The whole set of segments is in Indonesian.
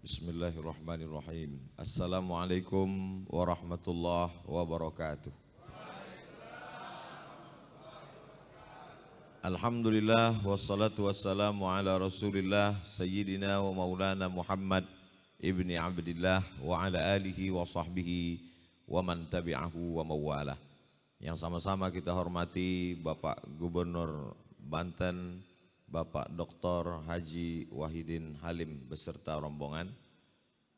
Bismillahirrahmanirrahim. Assalamualaikum warahmatullahi wabarakatuh. Alhamdulillah wassalatu wassalamu ala Rasulillah Sayyidina wa Maulana Muhammad ibni Abdillah wa ala alihi wa sahbihi wa man tabi'ahu wa mawalah. Yang sama-sama kita hormati Bapak Gubernur Banten, Bapak Dr. Haji Wahidin Halim beserta rombongan,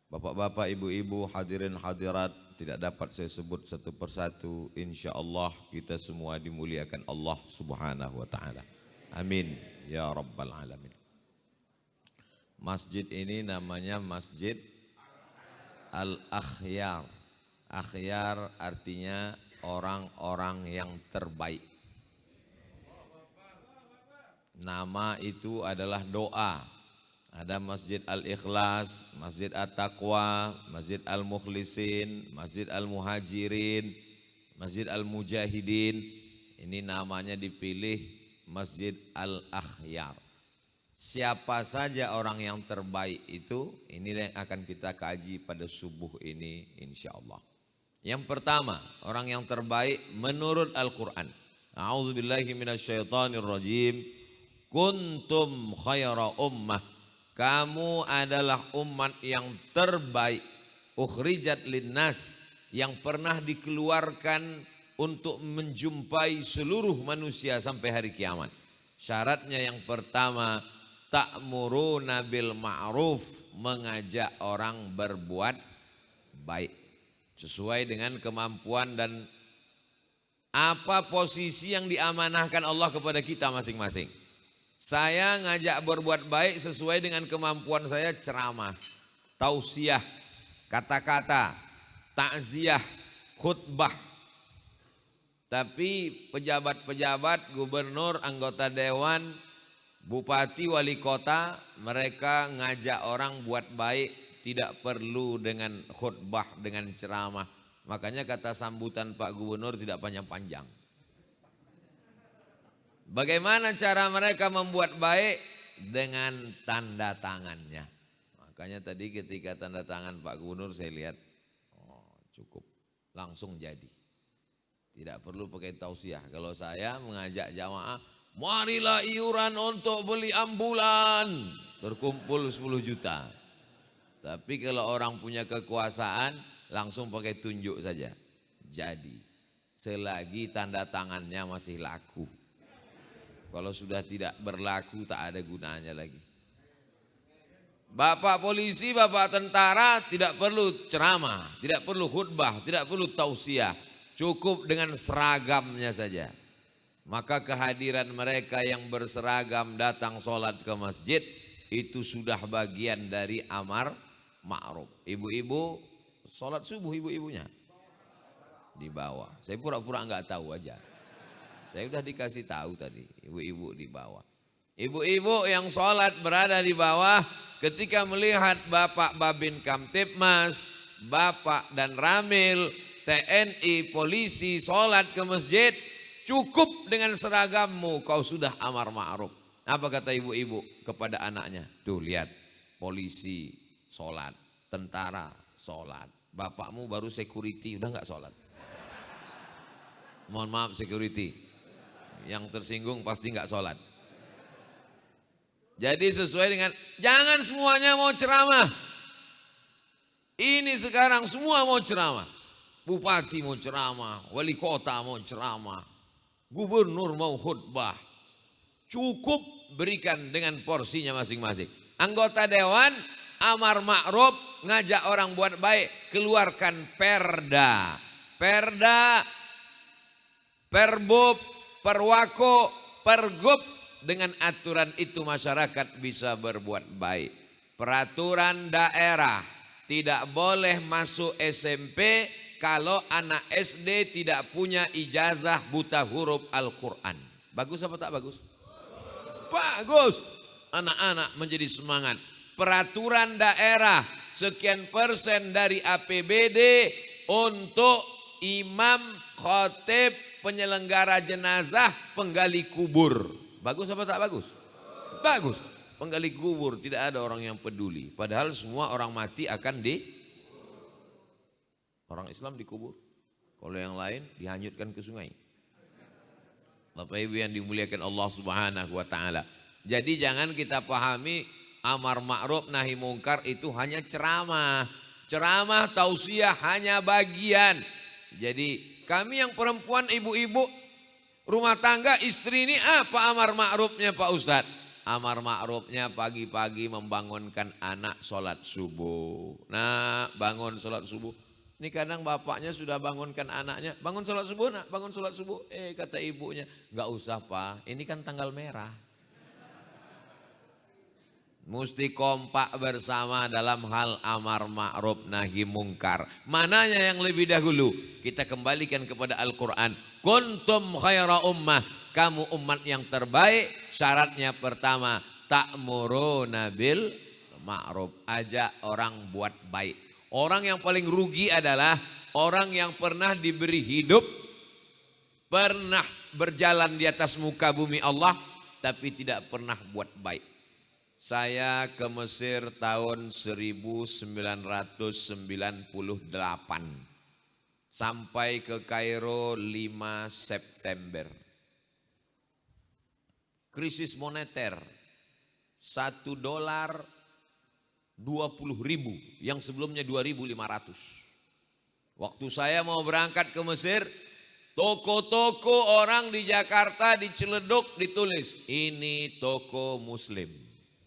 Bapak-bapak, ibu-ibu, hadirin hadirat, tidak dapat saya sebut satu persatu. Insya Allah kita semua dimuliakan Allah Subhanahu wa Ta'ala. Amin ya Rabbal Alamin. Masjid ini namanya Masjid Al-Akhyar. Akhyar artinya orang-orang yang terbaik. Nama itu adalah doa. Ada Masjid Al-Ikhlas, Masjid At-Taqwa, Masjid Al-Mukhlisin, Masjid Al-Muhajirin, Masjid Al-Mujahidin. Ini namanya dipilih Masjid Al-Akhyar. Siapa saja orang yang terbaik itu, inilah yang akan kita kaji pada subuh ini insya Allah. Yang pertama, orang yang terbaik menurut Al-Quran. A'udzubillahi minasyaitonirrajim. Kuntum khaira ummah, kamu adalah umat yang terbaik, ukhrijat linnas, yang pernah dikeluarkan untuk menjumpai seluruh manusia sampai hari kiamat. Syaratnya yang pertama, ta'muruna bil ma'ruf, mengajak orang berbuat baik sesuai dengan kemampuan dan apa posisi yang diamanahkan Allah kepada kita masing-masing. Saya ngajak berbuat baik sesuai dengan kemampuan saya, ceramah, tausiah, kata-kata, takziah, khutbah. Tapi pejabat-pejabat, gubernur, anggota dewan, bupati, wali kota, mereka ngajak orang buat baik, tidak perlu dengan khutbah, dengan ceramah. Makanya kata sambutan Pak Gubernur tidak panjang-panjang. Bagaimana cara mereka membuat baik? Dengan tanda tangannya. Makanya tadi ketika tanda tangan Pak Gubernur saya lihat, oh cukup, langsung jadi. Tidak perlu pakai tausiah. Kalau saya mengajak jamaah, marilah iuran untuk beli ambulan, terkumpul 10 juta. Tapi kalau orang punya kekuasaan, langsung pakai tunjuk saja. Jadi, selagi tanda tangannya masih laku. Kalau sudah tidak berlaku, tak ada gunanya lagi. Bapak polisi, bapak tentara tidak perlu ceramah, tidak perlu khutbah, tidak perlu tausiah. Cukup dengan seragamnya saja. Maka kehadiran mereka yang berseragam datang sholat ke masjid, itu sudah bagian dari amar ma'ruf. Ibu-ibu sholat subuh, ibu-ibunya di bawah. Saya pura-pura enggak tahu aja. Saya sudah dikasih tahu tadi, ibu-ibu di bawah. Ibu-ibu yang sholat berada di bawah, ketika melihat Bapak Babin Kamtipmas, Bapak dan Ramil, TNI, polisi sholat ke masjid, cukup dengan seragammu, kau sudah amar ma'ruf. Apa kata ibu-ibu kepada anaknya? Tuh lihat, polisi sholat, tentara sholat. Bapakmu baru security, udah enggak sholat. Mohon maaf security. Yang tersinggung pasti enggak sholat. Jadi sesuai dengan, jangan semuanya mau ceramah. Ini sekarang semua mau ceramah. Bupati mau ceramah, wali kota mau ceramah, gubernur mau khutbah. Cukup berikan dengan porsinya masing-masing. Anggota dewan, amar ma'ruf, ngajak orang buat baik, keluarkan perda. Perda, perbub, perwako, pergub, dengan aturan itu masyarakat bisa berbuat baik. Peraturan daerah, tidak boleh masuk SMP kalau anak SD tidak punya ijazah buta huruf Al-Quran. Bagus apa tak bagus? Bagus. Anak-anak menjadi semangat. Peraturan daerah, sekian persen dari APBD untuk imam, khotib, penyelenggara jenazah, penggali kubur. Bagus apa tak bagus? Bagus. penggali kubur, tidak ada orang yang peduli. Padahal semua orang mati akan orang Islam dikubur. Kalau yang lain dihanyutkan ke sungai. Bapak Ibu yang dimuliakan Allah Subhanahu wa taala. Jadi jangan kita pahami amar ma'ruf nahi mungkar itu hanya ceramah. Ceramah tausiah hanya bagian. Jadi kami yang perempuan, ibu-ibu rumah tangga, istri ini apa amar ma'rufnya Pak Ustadz? Amar ma'rufnya pagi-pagi membangunkan anak sholat subuh. Nah, bangun sholat subuh. Ini kadang bapaknya sudah bangunkan anaknya, bangun sholat subuh nak, bangun sholat subuh. Kata ibunya, nggak usah Pak, ini kan tanggal merah. Mesti kompak bersama dalam hal amar ma'ruf nahi mungkar. Mananya yang lebih dahulu? Kita kembalikan kepada Al-Quran. Kuntum khaira ummah. Kamu umat yang terbaik. Syaratnya pertama, ta'muruna bil ma'ruf. Ajak orang buat baik. Orang yang paling rugi adalah orang yang pernah diberi hidup, pernah berjalan di atas muka bumi Allah, tapi tidak pernah buat baik. Saya ke Mesir tahun 1998. Sampai ke Kairo 5 September. Krisis moneter. $1 20.000 yang sebelumnya 2.500. Waktu saya mau berangkat ke Mesir, toko-toko orang di Jakarta di Ciledug ditulis, ini toko muslim.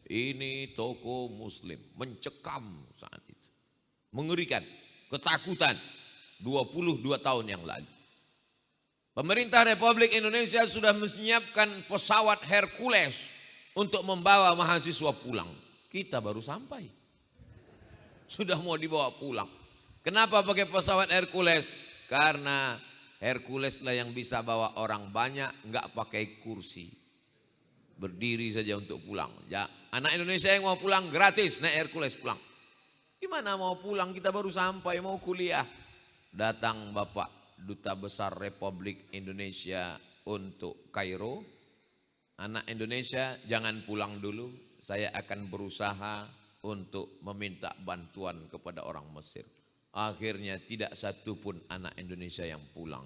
Ini toko muslim. Mencekam saat itu. Mengerikan, ketakutan 22 tahun yang lalu. Pemerintah Republik Indonesia sudah menyiapkan pesawat Hercules untuk membawa mahasiswa pulang. Kita baru sampai. Sudah mau dibawa pulang. Kenapa pakai pesawat Hercules? Karena Hercules lah yang bisa bawa orang banyak, enggak pakai kursi. Berdiri saja untuk pulang. Ya, anak Indonesia yang mau pulang gratis naik Hercules pulang. Gimana mau pulang? Kita baru sampai, mau kuliah. Datang Bapak Duta Besar Republik Indonesia untuk Kairo. Anak Indonesia jangan pulang dulu. Saya akan berusaha untuk meminta bantuan kepada orang Mesir. Akhirnya tidak satu pun anak Indonesia yang pulang.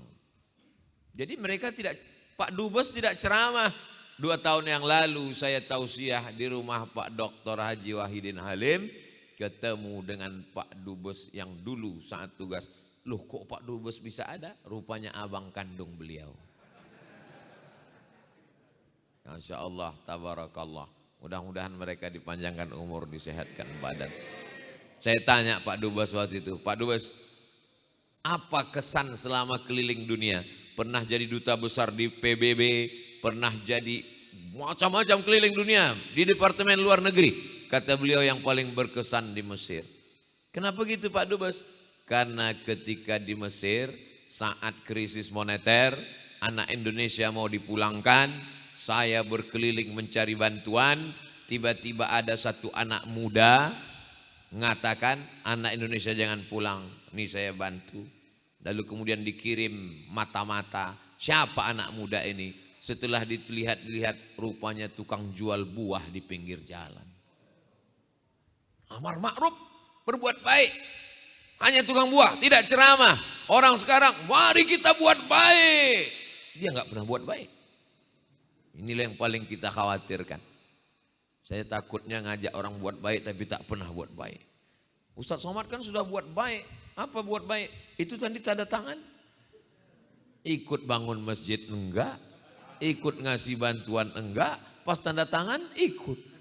Jadi mereka tidak, Pak Dubes tidak ceramah. 2 tahun yang lalu saya tausiah di rumah Pak Dr. Haji Wahidin Halim. Ketemu dengan Pak Dubes yang dulu saat tugas. Loh kok Pak Dubes bisa ada? Rupanya abang kandung beliau. Masya Allah, tabarakallah. Mudah-mudahan mereka dipanjangkan umur, disehatkan badan. Saya tanya Pak Dubes waktu itu, Pak Dubes, apa kesan selama keliling dunia? Pernah jadi duta besar di PBB, pernah jadi macam-macam keliling dunia di Departemen Luar Negeri. Kata beliau yang paling berkesan di Mesir. Kenapa gitu Pak Dubes? Karena ketika di Mesir saat krisis moneter, anak Indonesia mau dipulangkan, saya berkeliling mencari bantuan, tiba-tiba ada satu anak muda mengatakan anak Indonesia jangan pulang, ini saya bantu. Lalu kemudian dikirim mata-mata, siapa anak muda ini? Setelah dilihat-lihat rupanya tukang jual buah di pinggir jalan. Amar ma'ruf, berbuat baik. Hanya tukang buah, tidak ceramah. Orang sekarang, mari kita buat baik. Dia nggak pernah buat baik. Inilah yang paling kita khawatirkan. Saya takutnya ngajak orang buat baik tapi tak pernah buat baik. Ustadz Somad kan sudah buat baik. Apa buat baik? Itu tadi tanda tangan. Ikut bangun masjid enggak. Ikut ngasih bantuan enggak. Pas tanda tangan ikut.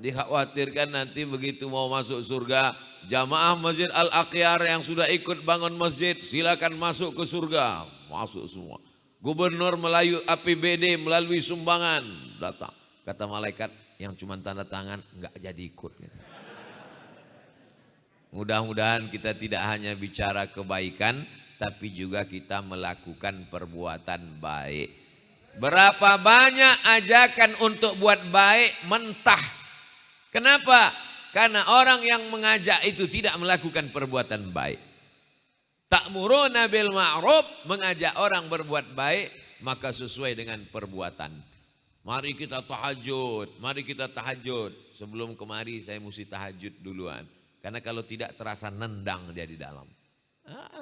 Dikhawatirkan nanti begitu mau masuk surga, jamaah Masjid Al-Aqyar yang sudah ikut bangun masjid silakan masuk ke surga. Masuk semua. Gubernur melalui APBD melalui sumbangan datang. Kata malaikat yang cuma tanda tangan enggak jadi ikut. Mudah-mudahan kita tidak hanya bicara kebaikan tapi juga kita melakukan perbuatan baik. Berapa banyak ajakan untuk buat baik mentah. Kenapa? Karena orang yang mengajak itu tidak melakukan perbuatan baik. Ta'muruna bil ma'ruf, mengajak orang berbuat baik, maka sesuai dengan perbuatan. Mari kita tahajud, mari kita tahajud. Sebelum kemari saya mesti tahajud duluan. Karena kalau tidak terasa nendang dia di dalam.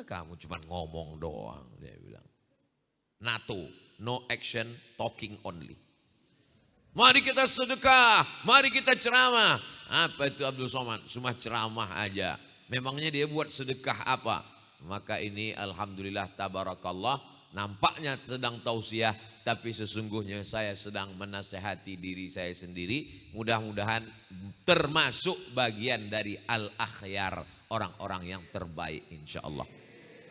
Kamu cuma ngomong doang, dia bilang. NATO, no action, talking only. Mari kita sedekah, mari kita ceramah. Apa itu Abdul Somad? Cuma ceramah aja. Memangnya dia buat sedekah apa? Maka ini alhamdulillah tabarakallah, nampaknya sedang tausiah, tapi sesungguhnya saya sedang menasehati diri saya sendiri. Mudah-mudahan termasuk bagian dari al-akhyar, orang-orang yang terbaik insyaallah.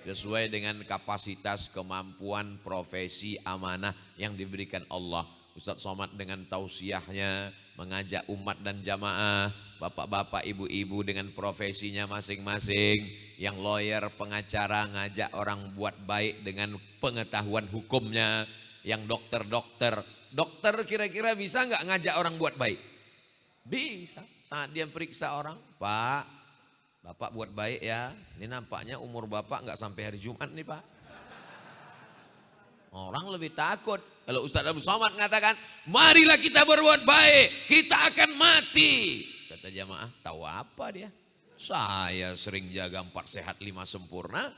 Sesuai dengan kapasitas, kemampuan, profesi, amanah yang diberikan Allah. Ustadz Somad dengan tausiahnya mengajak umat dan jamaah, bapak-bapak, ibu-ibu dengan profesinya masing-masing, yang lawyer, pengacara ngajak orang buat baik dengan pengetahuan hukumnya, yang dokter-dokter, dokter kira-kira bisa nggak ngajak orang buat baik? Bisa. Saat dia periksa orang, Pak, Bapak buat baik ya, ini nampaknya umur Bapak nggak sampai hari Jumat nih Pak. Orang lebih takut. Kalau Ustadz Abdul Somad mengatakan, marilah kita berbuat baik, kita akan mati. Kata jamaah, tahu apa dia? Saya sering jaga 4 sehat 5 sempurna.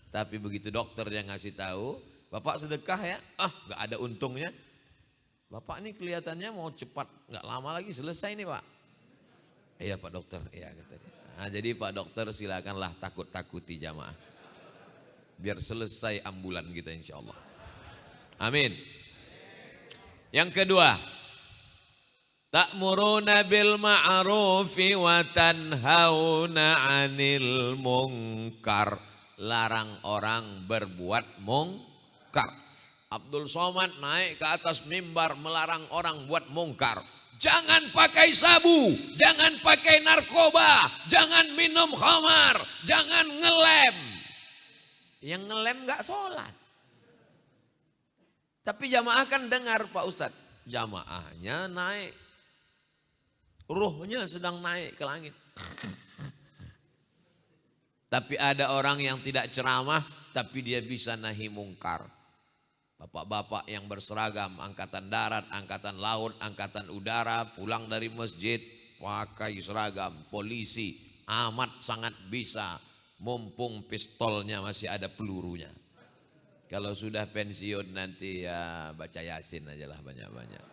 Tapi begitu dokter yang ngasih tahu, Bapak sedekah ya? Gak ada untungnya. Bapak ini kelihatannya mau cepat, gak lama lagi selesai nih Pak. Iya Pak dokter, iya kata dia. Nah, jadi Pak dokter silakanlah takut-takuti jamaah. Biar selesai ambulan kita insya Allah. Amin. Yang kedua, ta'muruna bil ma'rufi wa tanhauna 'anil munkar. Larang orang berbuat mungkar. Abdul Somad naik ke atas mimbar melarang orang buat mungkar. Jangan pakai sabu, jangan pakai narkoba, jangan minum khamar, jangan ngelem. Yang ngelem gak sholat. Tapi jamaah kan dengar Pak Ustadz, jamaahnya naik, ruhnya sedang naik ke langit. Tapi ada orang yang tidak ceramah, tapi dia bisa nahi mungkar. Bapak-bapak yang berseragam, angkatan darat, angkatan laut, angkatan udara, pulang dari masjid, pakai seragam, polisi, amat sangat bisa, mumpung pistolnya masih ada pelurunya. Kalau sudah pensiun nanti ya baca Yasin aja lah banyak-banyak.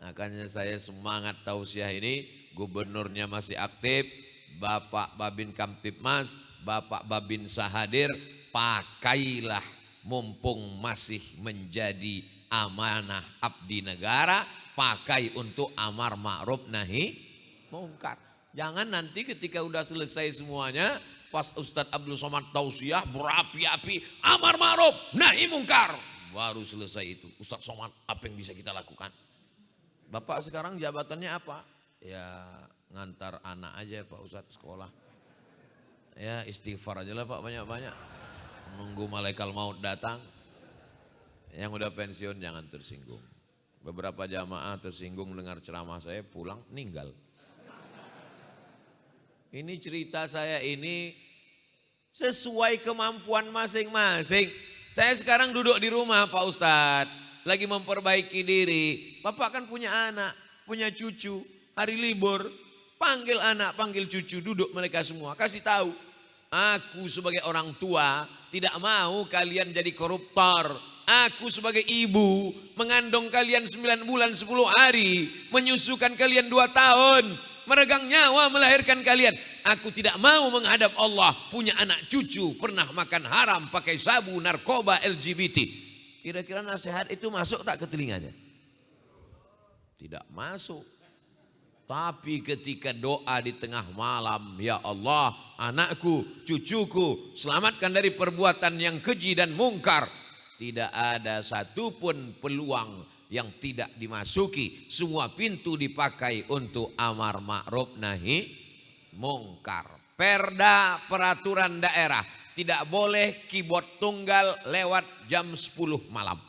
Makanya saya semangat tausiah ini, gubernurnya masih aktif, Bapak Babin Kamtibmas, Bapak Babin Sahadir, pakailah mumpung masih menjadi amanah abdi negara, pakai untuk amar ma'ruf nahi mungkar. Jangan nanti ketika udah selesai semuanya, pas Ustadz Abdul Somad tausiah berapi-api, amar ma'ruf nahi mungkar, baru selesai itu. Ustadz Somad, apa yang bisa kita lakukan? Bapak sekarang jabatannya apa? Ya ngantar anak aja Pak Ustadz sekolah. Ya istighfar aja lah Pak banyak-banyak. Menunggu malaikat maut datang. Yang udah pensiun jangan tersinggung. Beberapa jamaah tersinggung dengar ceramah saya, pulang ninggal. Ini cerita saya ini sesuai kemampuan masing-masing. Saya sekarang duduk di rumah Pak Ustadz, lagi memperbaiki diri. Bapak kan punya anak, punya cucu, hari libur. Panggil anak, panggil cucu, duduk mereka semua. Kasih tahu, aku sebagai orang tua tidak mau kalian jadi koruptor. Aku sebagai ibu mengandung kalian 9 bulan 10 hari, menyusukan kalian 2 tahun, meregang nyawa melahirkan kalian. Aku tidak mau menghadap Allah punya anak cucu pernah makan haram, pakai sabu, narkoba, LGBT. Kira-kira nasihat itu masuk tak ke telinganya? Tidak masuk. Tapi ketika doa di tengah malam, ya Allah, anakku, cucuku, selamatkan dari perbuatan yang keji dan mungkar. Tidak ada satupun peluang yang tidak dimasuki. Semua pintu dipakai untuk amar ma'ruf nahi mungkar. Perda peraturan daerah, tidak boleh keyboard tunggal lewat jam 10 malam.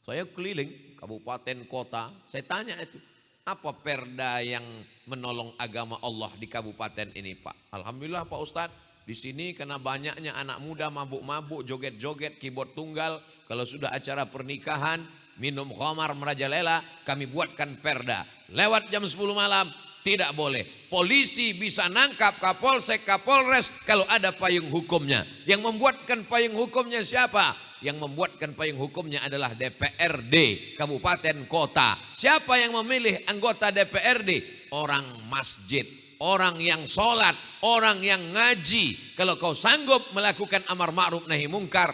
Saya keliling kabupaten kota, saya tanya itu, apa perda yang menolong agama Allah di kabupaten ini Pak? Alhamdulillah Pak Ustadz, di sini karena banyaknya anak muda mabuk-mabuk, joget-joget, keyboard tunggal. Kalau sudah acara pernikahan, minum khamar merajalela, kami buatkan perda. Lewat jam 10 malam tidak boleh. Polisi bisa nangkap Kapolsek, Kapolres kalau ada payung hukumnya. Yang membuatkan payung hukumnya siapa? Yang membuatkan payung hukumnya adalah DPRD kabupaten kota. Siapa yang memilih anggota DPRD? Orang masjid, orang yang sholat, orang yang ngaji. Kalau kau sanggup melakukan amar ma'ruf nahi mungkar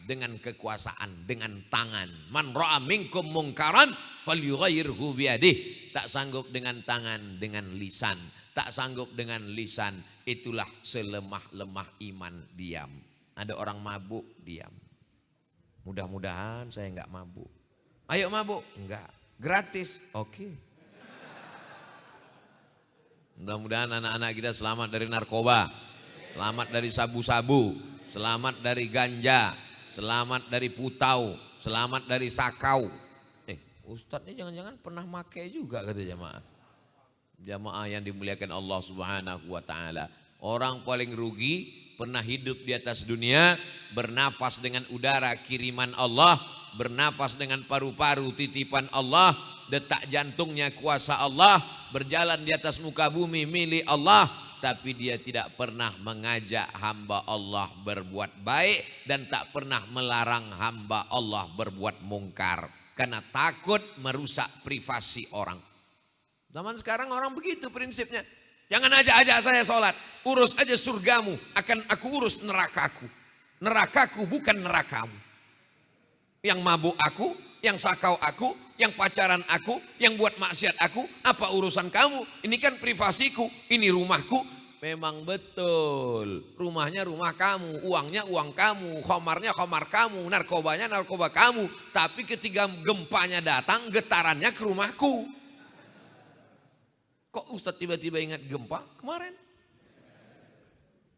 dengan kekuasaan, dengan tangan. Man ra'a minkum mungkaran falyughayyirhu biyadihi. Tak sanggup dengan tangan, dengan lisan. Tak sanggup dengan lisan, itulah selemah-lemah iman, diam. Ada orang mabuk, diam. Mudah-mudahan saya enggak mabuk. Ayo mabuk? Enggak. Gratis? Oke. Mudah-mudahan anak-anak kita selamat dari narkoba, selamat dari sabu-sabu, selamat dari ganja, selamat dari putau, selamat dari sakau. Ustadznya jangan-jangan pernah make juga kata jamaah. Jamaah yang dimuliakan Allah Subhanahu wa taala. Orang paling rugi pernah hidup di atas dunia, bernafas dengan udara kiriman Allah, bernafas dengan paru-paru titipan Allah, detak jantungnya kuasa Allah, berjalan di atas muka bumi milik Allah, tapi dia tidak pernah mengajak hamba Allah berbuat baik dan tak pernah melarang hamba Allah berbuat mungkar. Karena takut merusak privasi orang. Zaman sekarang orang begitu prinsipnya. Jangan ajak-ajak saya sholat. Urus aja surgamu, akan aku urus nerakaku. Nerakaku bukan nerakamu. Yang mabuk aku, yang sakau aku, yang pacaran aku, yang buat maksiat aku. Apa urusan kamu? Ini kan privasiku, ini rumahku. Memang betul, rumahnya rumah kamu, uangnya uang kamu, khomarnya khomar kamu, narkobanya narkoba kamu. Tapi ketika gempanya datang, getarannya ke rumahku. Kok Ustadz tiba-tiba ingat gempa kemarin?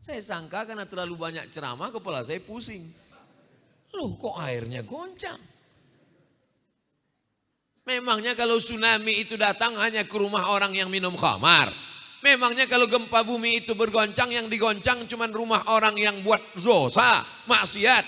Saya sangka karena terlalu banyak ceramah kepala saya pusing. Loh kok airnya goncang? Memangnya kalau tsunami itu datang hanya ke rumah orang yang minum khamar? Memangnya kalau gempa bumi itu bergoncang, yang digoncang cuma rumah orang yang buat dosa, maksiat.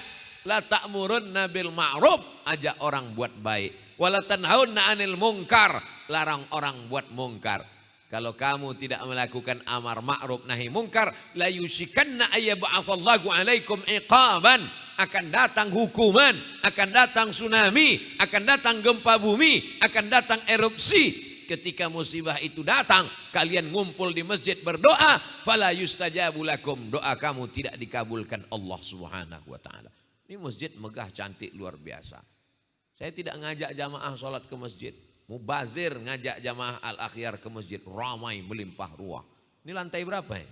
La ta'murunna bil ma'ruf, ajak orang buat baik. Wala tanhauna 'anil munkar, larang orang buat mungkar. Kalau kamu tidak melakukan amar ma'ruf nahi mungkar, la yushikanna ayyab'atsallahu 'alaikum iqaban. Akan datang hukuman, akan datang tsunami, akan datang gempa bumi, akan datang erupsi. Ketika musibah itu datang, kalian ngumpul di masjid berdoa, fala yustajabu lakum, doa kamu tidak dikabulkan Allah Subhanahu wa taala. Ini masjid megah cantik luar biasa. Saya tidak ngajak jamaah sholat ke masjid. Mubazir ngajak jamaah al-akhyar ke masjid, ramai melimpah ruah. Ini lantai berapa ya?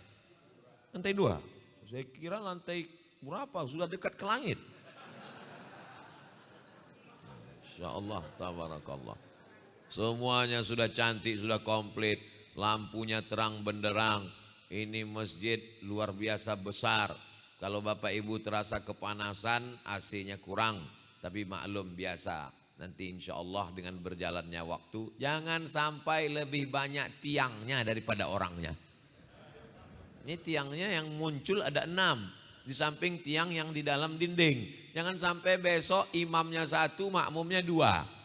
Lantai 2. Saya kira lantai berapa? Sudah dekat ke langit. Insyaallah tabarakallah. Semuanya sudah cantik, sudah komplit, lampunya terang benderang. Ini masjid luar biasa besar. Kalau Bapak Ibu terasa kepanasan, AC-nya kurang, tapi maklum biasa. Nanti insya Allah dengan berjalannya waktu, jangan sampai lebih banyak tiangnya daripada orangnya. Ini tiangnya yang muncul ada 6, di samping tiang yang di dalam dinding. Jangan sampai besok imamnya 1, makmumnya 2.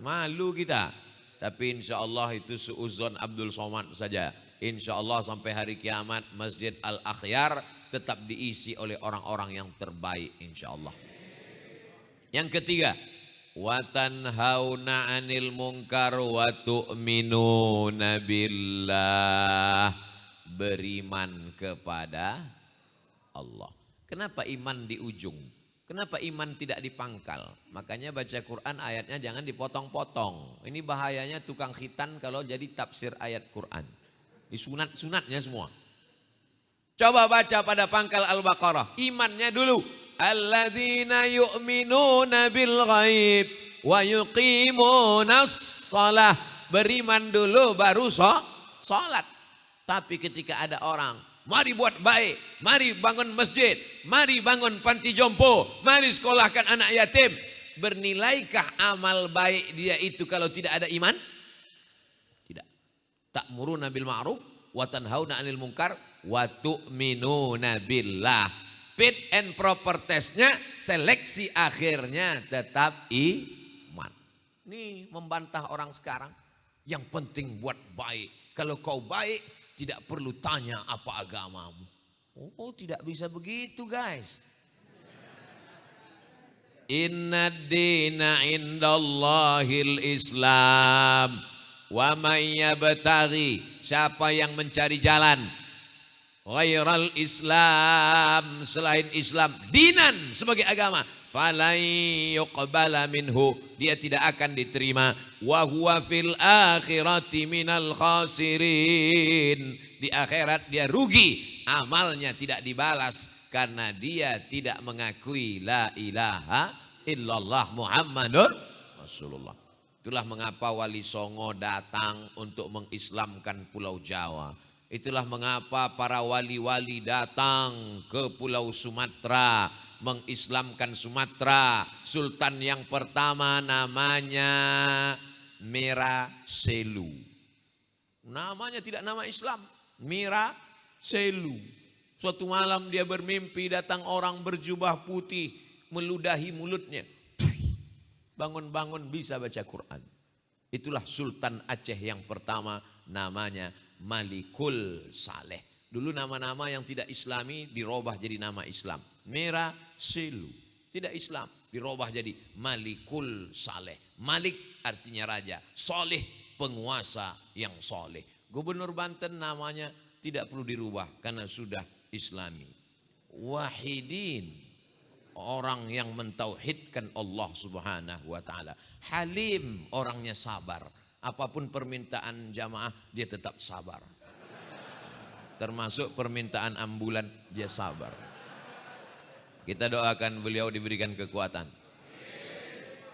Malu kita. Tapi insya Allah itu suuzon Abdul Somad saja. Insya Allah sampai hari kiamat Masjid Al-Akhyar tetap diisi oleh orang-orang yang terbaik insya Allah. Yang ketiga, wa tanhauna 'anil munkar wa tu'minuna billah. Beriman kepada Allah. Kenapa iman di ujung? Kenapa iman tidak dipangkal? Makanya baca Quran ayatnya jangan dipotong-potong. Ini bahayanya tukang khitan kalau jadi tafsir ayat Quran. Disunat-sunatnya semua. Coba baca pada pangkal Al-Baqarah. Imannya dulu. Alladzina yu'minuna bil ghaib wa yuqimunas shalah. Beriman dulu baru sholat. Tapi ketika ada orang, mari buat baik, mari bangun masjid, mari bangun panti jompo, mari sekolahkan anak yatim. Bernilaikah amal baik dia itu kalau tidak ada iman? Tidak. Ta'muruna bil ma'ruf wa tanhauna 'anil munkar wa tu'minuna billah. Fit and proper testnya, seleksi akhirnya tetap iman. nih membantah orang sekarang. Yang penting buat baik. Kalau kau baik, tidak perlu tanya apa agamamu. Oh, tidak bisa begitu guys. Inna dina indallahil Islam. Wa may yabtaghi, siapa yang mencari jalan ghairal Islam, selain Islam, dinan sebagai agama, falan yuqbala minhu, dia tidak akan diterima, wa huwa fil akhirati minal khasirin, di akhirat dia rugi, amalnya tidak dibalas karena dia tidak mengakui la ilaha illallah Muhammadur Rasulullah. Itulah mengapa Wali Songo datang untuk mengislamkan Pulau Jawa. Itulah mengapa para wali-wali datang ke Pulau Sumatera mengislamkan Sumatera. Sultan yang pertama namanya Mira Selu. Namanya tidak nama Islam, Mira Selu. Suatu malam dia bermimpi datang orang berjubah putih meludahi mulutnya. Bangun-bangun bisa baca Quran. Itulah Sultan Aceh yang pertama, namanya Malikul Saleh. Dulu nama-nama yang tidak Islami dirubah jadi nama Islam. Mira Selu, tidak Islam, dirubah jadi Malikul Saleh. Malik artinya raja, Saleh penguasa yang soleh. Gubernur Banten namanya tidak perlu dirubah karena sudah Islami. Wahidin, orang yang mentauhidkan Allah Subhanahu wa taala. Halim, orangnya sabar. Apapun permintaan jamaah dia tetap sabar. Termasuk permintaan ambulan dia sabar. Kita doakan beliau diberikan kekuatan.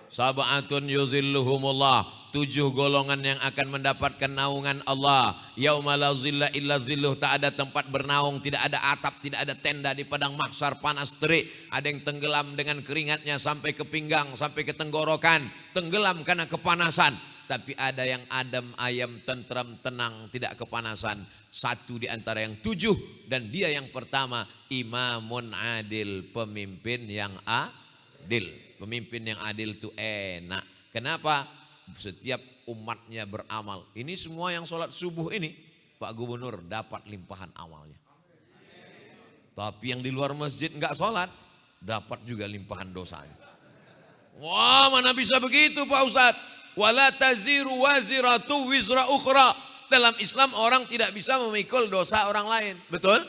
Sab'atun yuzilluhumullah, 7 golongan yang akan mendapatkan naungan Allah. Yauma la zilla illa zilluh, tak ada tempat bernaung, tidak ada atap, tidak ada tenda di padang mahsyar, panas terik. Ada yang tenggelam dengan keringatnya sampai ke pinggang, sampai ke tenggorokan, tenggelam karena kepanasan. Tapi ada yang adem ayem, tentram, tenang, tidak kepanasan. Satu di antara yang 7, dan dia yang pertama, imamun adil, pemimpin yang adil. Pemimpin yang adil itu enak. Kenapa? Setiap umatnya beramal. Ini semua yang sholat subuh ini, Pak Gubernur dapat limpahan amalnya. Tapi yang di luar masjid enggak sholat, dapat juga limpahan dosanya. Wah, mana bisa begitu Pak Ustadz? Wala taziru waziratu wizra ukhra. Dalam Islam orang tidak bisa memikul dosa orang lain. Betul?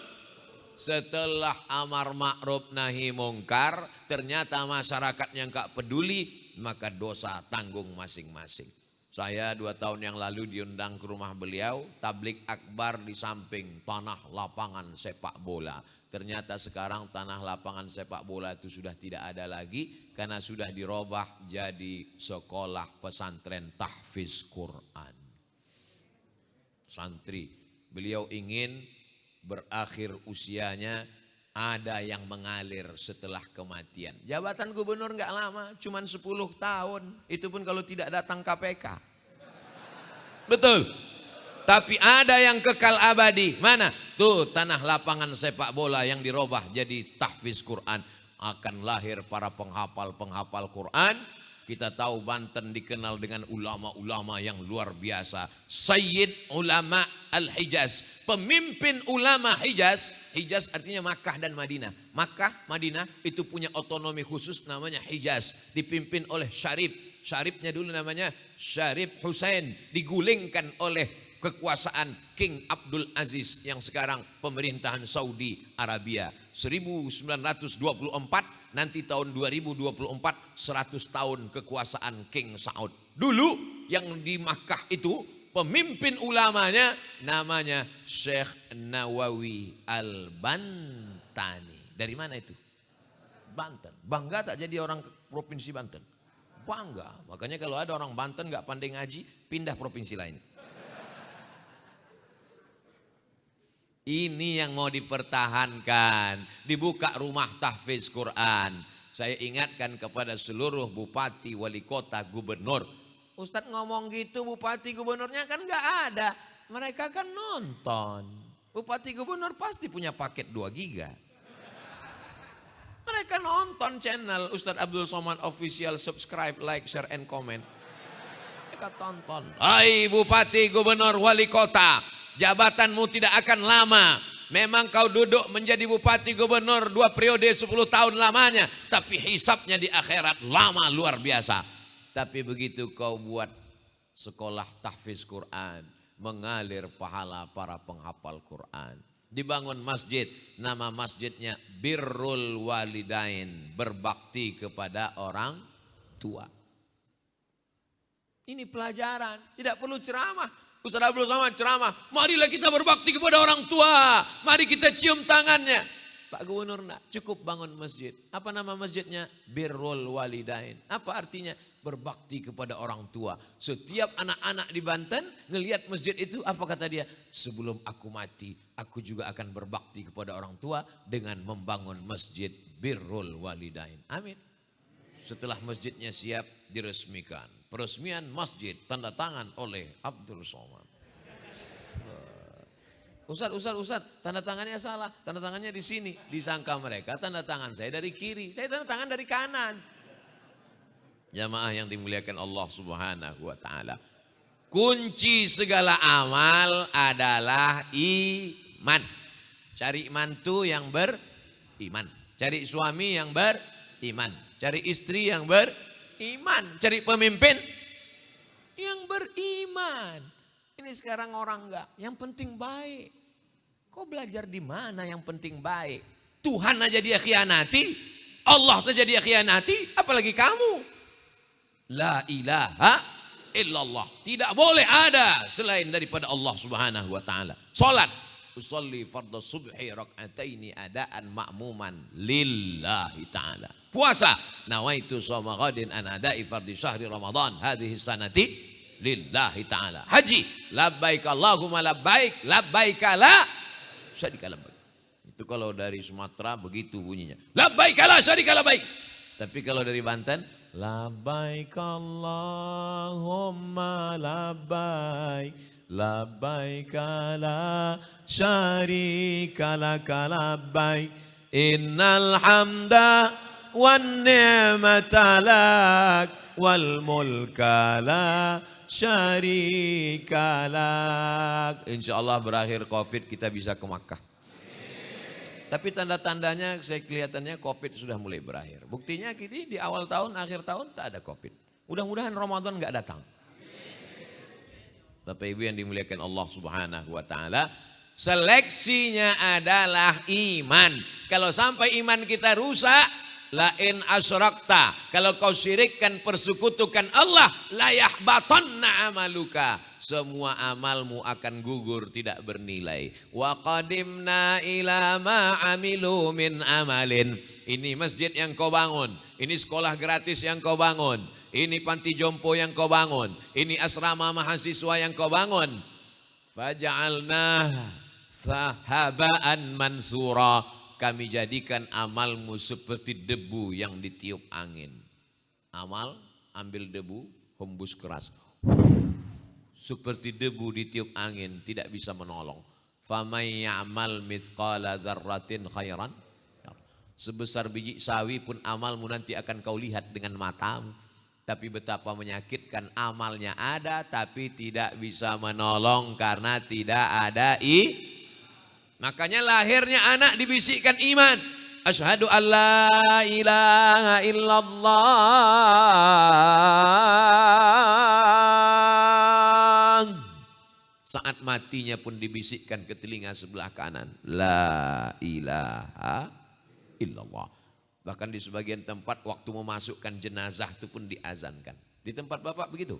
Setelah amar ma'ruf nahi mungkar, ternyata masyarakatnya enggak peduli, maka dosa tanggung masing-masing. Saya 2 tahun yang lalu diundang ke rumah beliau, tablik akbar di samping tanah lapangan sepak bola. Ternyata sekarang tanah lapangan sepak bola itu sudah tidak ada lagi karena sudah dirubah jadi sekolah pesantren tahfiz Quran. Santri, beliau ingin berakhir usianya ada yang mengalir setelah kematian. Jabatan gubernur enggak lama, cuman 10 tahun. Itu pun kalau tidak datang KPK. Betul. Tapi ada yang kekal abadi. Mana? Tuh tanah lapangan sepak bola yang dirubah jadi tahfiz Quran. Akan lahir para penghafal-penghafal Quran. Kita tahu Banten dikenal dengan ulama-ulama yang luar biasa. Sayyid ulama al-Hijaz. Pemimpin ulama Hijaz. Hijaz artinya Makkah dan Madinah. Makkah, Madinah itu punya otonomi khusus namanya Hijaz. Dipimpin oleh Syarif. Syarifnya dulu namanya Syarif Hussein. Digulingkan oleh kekuasaan King Abdul Aziz yang sekarang pemerintahan Saudi Arabia. 1924, nanti tahun 2024 100 tahun kekuasaan King Saud. Dulu yang di Makkah itu pemimpin ulamanya namanya Syekh Nawawi Al-Bantani. Dari mana itu? Banten. Bangga tak jadi orang provinsi Banten? Bangga. Makanya kalau ada orang Banten gak pandai ngaji, pindah provinsi lain. Ini yang mau dipertahankan. Dibuka rumah tahfiz Quran. Saya ingatkan kepada seluruh bupati, wali kota, gubernur. Ustadz ngomong gitu bupati gubernurnya kan gak ada. Mereka kan nonton. Bupati gubernur pasti punya paket 2 giga. Mereka nonton channel Ustadz Abdul Somad Official, subscribe, like, share, and comment. mereka tonton. Hai bupati, gubernur, wali kota, jabatanmu tidak akan lama. Memang kau duduk menjadi bupati gubernur 2 periode 10 tahun lamanya. Tapi hisapnya di akhirat lama luar biasa. Tapi begitu kau buat sekolah tahfiz Quran, mengalir pahala para penghafal Quran. Dibangun masjid, nama masjidnya Birrul Walidain, berbakti kepada orang tua. Ini pelajaran, tidak perlu ceramah. Ustaz Abdul Somad ceramah, marilah kita berbakti kepada orang tua, mari kita cium tangannya. Pak Gubernur enggak, cukup bangun masjid. Apa nama masjidnya? Birrul Walidain. Apa artinya? Berbakti kepada orang tua. Setiap anak-anak di Banten ngelihat masjid itu, apa kata dia? Sebelum aku mati, aku juga akan berbakti kepada orang tua dengan membangun masjid Birrul Walidain. Amin. Setelah masjidnya siap, diresmikan. Peresmian masjid tanda tangan oleh Abdul Somad. Ustaz, tanda tangannya salah. Tanda tangannya di sini. Disangka mereka tanda tangan saya dari kiri. Saya tanda tangan dari kanan. Jamaah yang dimuliakan Allah Subhanahu wa taala. Kunci segala amal adalah iman. Cari mantu yang beriman. Cari suami yang beriman. Cari istri yang beriman. Cari pemimpin yang beriman. Ini sekarang orang enggak. Yang penting baik. Kau belajar di mana yang penting baik? Tuhan aja dia khianati. Allah saja dia khianati. Apalagi kamu. La ilaha illallah. Tidak boleh ada selain daripada Allah Subhanahu wa taala. Salat, usolli fardhu subhi rak'ataini adaan ma'muman lillahi taala. Puasa, nawaitu shoma ghadin an ada'i fardhi syahri ramadan hadhihi sanati lillahi taala. Haji, labbaik Allahumma labbaik, labbaik la syarika labbaik. Itu kalau dari Sumatera begitu bunyinya. Labbaik la syarika labbaik. Tapi kalau dari Banten, labbaik Allahumma labbaik, labbaik la syarika laka labbaik, innal hamda wan ni'mata lak wal mulka la syarika lak. Insyaallah berakhir Covid kita bisa ke Makkah. Tapi tanda-tandanya saya kelihatannya Covid sudah mulai berakhir. Buktinya kini di awal tahun, akhir tahun tak ada Covid. Mudah-mudahan Ramadan enggak datang. Bapak Ibu yang dimuliakan Allah Subhanahu wa taala, seleksinya adalah iman. Kalau sampai iman kita rusak, la in asyrakta, kalau kau syirikkan persekutukan Allah, la yahbatanna amaluka, semua amalmu akan gugur tidak bernilai. Wa qadimna ila ma amilu min amalin. Ini masjid yang kau bangun, ini sekolah gratis yang kau bangun, ini panti jompo yang kau bangun, ini asrama mahasiswa yang kau bangun. Faja'alna sahabaan mansura, kami jadikan amalmu seperti debu yang ditiup angin. Amal, ambil debu, hembus keras. Seperti debu ditiup angin, tidak bisa menolong. Famay ya'mal mithqala dzarratin khairan. Sebesar biji sawi pun amalmu nanti akan kau lihat dengan matamu. Tapi betapa menyakitkan, amalnya ada tapi tidak bisa menolong karena tidak ada Makanya lahirnya anak dibisikkan iman. Asyhadu an la ilaha illallah. Saat matinya pun dibisikkan ke telinga sebelah kanan. La ilaha illallah. Bahkan di sebagian tempat waktu memasukkan jenazah itu pun diazankan. Di tempat Bapak begitu?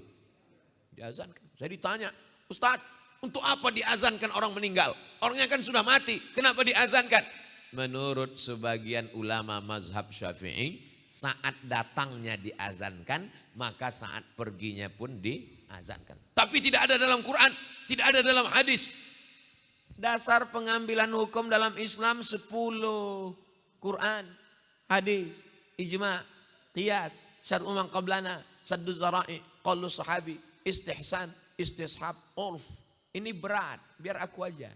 Diazankan. Saya ditanya, Ustaz, untuk apa diazankan orang meninggal? Orangnya kan sudah mati, kenapa diazankan? Menurut sebagian ulama mazhab Syafi'i, saat datangnya diazankan, maka saat perginya pun diazankan. Tapi tidak ada dalam Quran, tidak ada dalam hadis. Dasar pengambilan hukum dalam Islam 10. Quran, hadis, ijma', qiyas, syar'u man qablana, saddu zara'i, qaulu sahabi, istihsan, istishab, urf. Ini berat, biar aku aja.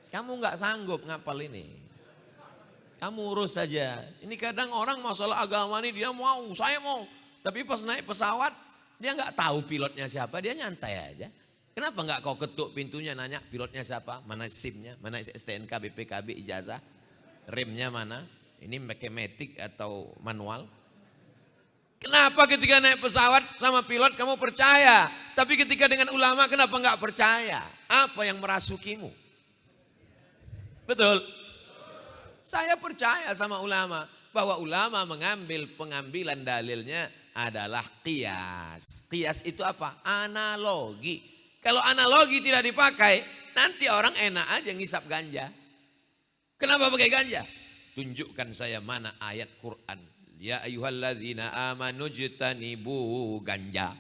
Kamu nggak sanggup ngapal ini. Kamu urus saja. Ini kadang orang masalah agama ini dia mau, saya mau. Tapi pas naik pesawat, dia nggak tahu pilotnya siapa, dia nyantai aja. Kenapa nggak kau ketuk pintunya nanya pilotnya siapa, mana SIM-nya, mana STNK, BPKB, ijazah, remnya mana, ini mekanik atau manual. Kenapa ketika naik pesawat sama pilot kamu percaya, tapi ketika dengan ulama kenapa nggak percaya? Apa yang merasukimu? Betul. Saya percaya sama ulama, bahwa ulama mengambil pengambilan dalilnya adalah qiyas. Qiyas itu apa? Analogi. Kalau analogi tidak dipakai, nanti orang enak aja ngisap ganja. Kenapa pakai ganja? Tunjukkan saya mana ayat Quran. Ya ayyuhalladzina amanu jtanibu ganja.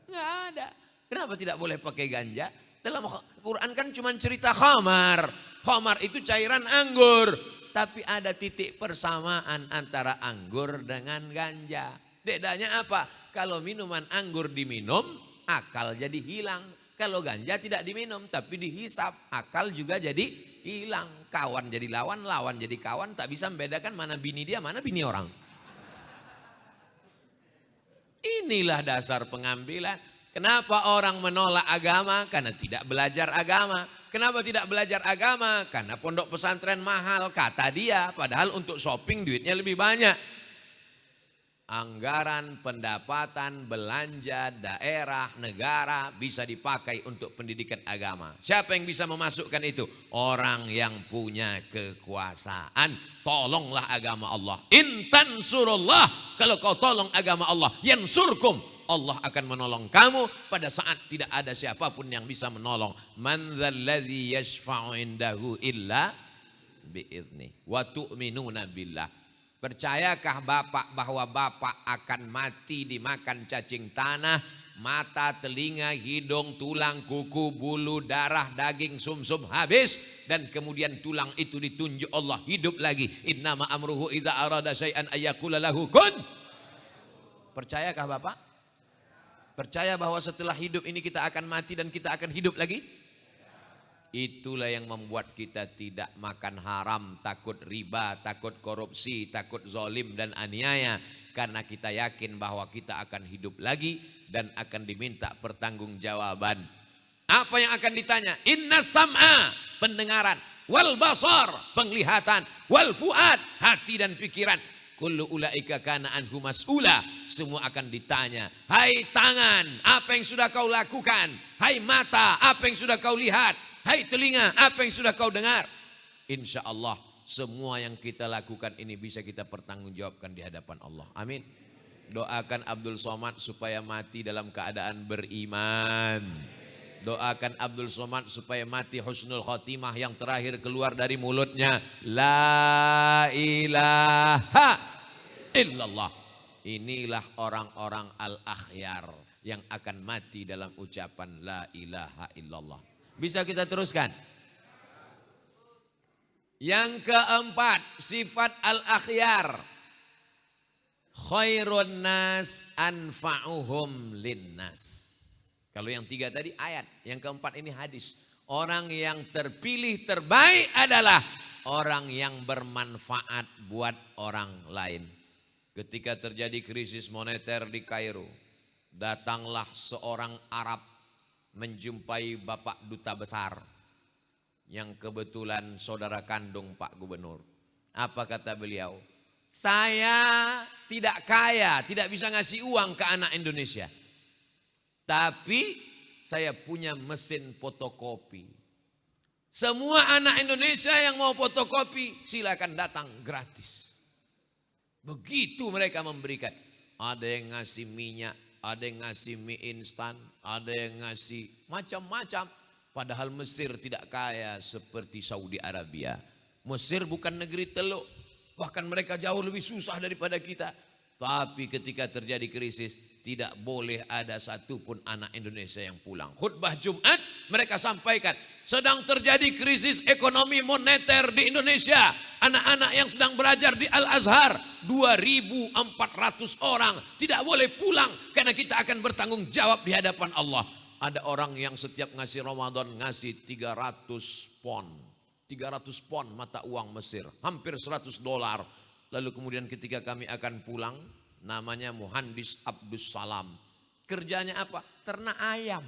Enggak ada. Kenapa tidak boleh pakai ganja? Dalam Quran kan cuma cerita khamar. Khamar itu cairan anggur. Tapi ada titik persamaan antara anggur dengan ganja. Bedanya apa? Kalau minuman anggur diminum, akal jadi hilang. Kalau ganja tidak diminum tapi dihisap, akal juga jadi hilang. Kawan jadi lawan, lawan jadi kawan, tak bisa membedakan mana bini dia, mana bini orang. Inilah dasar pengambilan. Kenapa orang menolak agama? Karena tidak belajar agama. Kenapa tidak belajar agama? Karena pondok pesantren mahal, kata dia. Padahal untuk shopping duitnya lebih banyak. Anggaran, pendapatan, belanja, daerah, negara bisa dipakai untuk pendidikan agama. Siapa yang bisa memasukkan itu? Orang yang punya kekuasaan. Tolonglah agama Allah. In tansurullah, kalau kau tolong agama Allah, yansurkum, Allah akan menolong kamu pada saat tidak ada siapapun yang bisa menolong. Man dzalladzi yashfa'u indahu illa bi'idznih wa tu'minuna billah. Percayakah Bapak bahwa Bapak akan mati dimakan cacing tanah, mata, telinga, hidung, tulang, kuku, bulu, darah, daging, sumsum habis dan kemudian tulang itu ditunjuk Allah hidup lagi. Innama amruhu idza arada syai'an ayyaqula lahu kun. Percayakah Bapak? Percaya bahwa setelah hidup ini kita akan mati dan kita akan hidup lagi? Itulah yang membuat kita tidak makan haram, takut riba, takut korupsi, takut zolim dan aniaya. Karena kita yakin bahwa kita akan hidup lagi dan akan diminta pertanggungjawaban. Apa yang akan ditanya? Inna sam'a, pendengaran, wal basar, penglihatan, wal fuad, hati dan pikiran. Kullu ulaika kana anhu mas'ula, semua akan ditanya. Hai tangan, apa yang sudah kau lakukan? Hai mata, apa yang sudah kau lihat? Hai telinga, apa yang sudah kau dengar? Insya Allah semua yang kita lakukan ini bisa kita pertanggungjawabkan di hadapan Allah. Amin. Doakan Abdul Somad supaya mati dalam keadaan beriman. Doakan Abdul Somad supaya mati husnul khotimah, yang terakhir keluar dari mulutnya la ilaha illallah. Inilah orang-orang al-akhyar yang akan mati dalam ucapan la ilaha illallah. Bisa kita teruskan? Yang keempat, sifat al-akhyar. Khairun nas anfa'uhum linnas. Kalau yang tiga tadi ayat, yang keempat ini hadis. Orang yang terpilih terbaik adalah orang yang bermanfaat buat orang lain. Ketika terjadi krisis moneter di Kairo, datanglah seorang Arab menjumpai Bapak Duta Besar yang kebetulan saudara kandung Pak Gubernur. Apa kata beliau? Saya tidak kaya, tidak bisa ngasih uang ke anak Indonesia. Tapi saya punya mesin fotokopi. Semua anak Indonesia yang mau fotokopi silakan datang gratis. Begitu mereka memberikan. Ada yang ngasih minyak, ada yang ngasih mie instan, ada yang ngasih macam-macam. Padahal Mesir tidak kaya seperti Saudi Arabia. Mesir bukan negeri teluk. Bahkan mereka jauh lebih susah daripada kita. Tapi ketika terjadi krisis, tidak boleh ada satupun anak Indonesia yang pulang. Khutbah Jumat mereka sampaikan, sedang terjadi krisis ekonomi moneter di Indonesia. Anak-anak yang sedang belajar di Al-Azhar 2.400 orang tidak boleh pulang karena kita akan bertanggung jawab di hadapan Allah. Ada orang yang setiap ngasih Ramadan ngasih 300 pon. 300 pon mata uang Mesir, hampir $100. Lalu kemudian ketika kami akan pulang, namanya Muhandis Abdus Salam. Kerjanya apa? Ternak ayam.